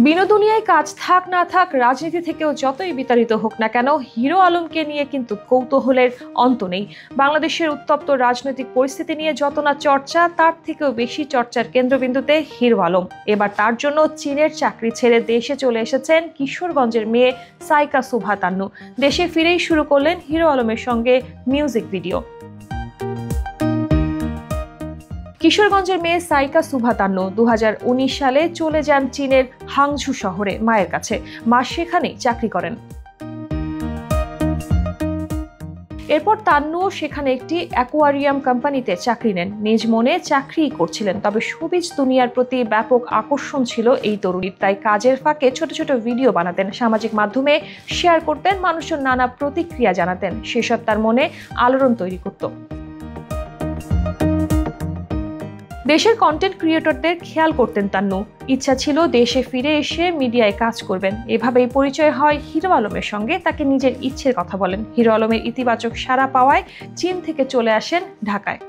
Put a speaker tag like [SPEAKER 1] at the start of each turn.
[SPEAKER 1] বিনোদনিয়ায় কাজ থাক না থাক, রাজনীতি থেকেও যতই বিতাড়িত হোক না কেন, হিরো আলমকে নিয়ে কিন্তু কৌতূহলের অন্ত নেই। বাংলাদেশের উত্তপ্ত রাজনৈতিক পরিস্থিতি নিয়ে যত না চর্চা, তার থেকেও বেশি চর্চার কেন্দ্রবিন্দুতে হিরো আলম। এবার তার জন্য চীনের চাকরি ছেড়ে দেশে চলে এসেছেন কিশোরগঞ্জের মেয়ে সাইকা সুভা তান্নু। দেশে ফিরেই শুরু করলেন হিরো আলমের সঙ্গে মিউজিক ভিডিও। কিশোরগঞ্জের মেয়ে সাইকা সুভা তান্নু 2019 সালে চলে যান চীনের হাংঝু শহরে মায়ের কাছে। মা সেখানেই চাকরি করেন। এরপর তান্নুও সেখানে একটি অ্যাকোয়ারিয়াম কোম্পানিতে চাকরি নেন। নিজ মনে চাকরিই করছিলেন, তবে শোবিজ দুনিয়ার প্রতি ব্যাপক আকর্ষণ ছিল এই তরুণীর। তাই কাজের ফাঁকে ছোট ছোট ভিডিও বানাতেন, সামাজিক মাধ্যমে শেয়ার করতেন, মানুষজন নানা প্রতিক্রিয়া জানাতেন। সেসব তার মনে আলোড়ন তৈরি করত। দেশের কন্টেন্ট ক্রিয়েটরদের খেয়াল করতেন তান্নু। ইচ্ছা ছিল দেশে ফিরে এসে মিডিয়ায় কাজ করবেন। এভাবেই পরিচয় হয় হিরো আলমের সঙ্গে। তাকে নিজের ইচ্ছের কথা বলেন। হিরো আলমের ইতিবাচক সাড়া পাওয়ায় চীন থেকে চলে আসেন ঢাকায়।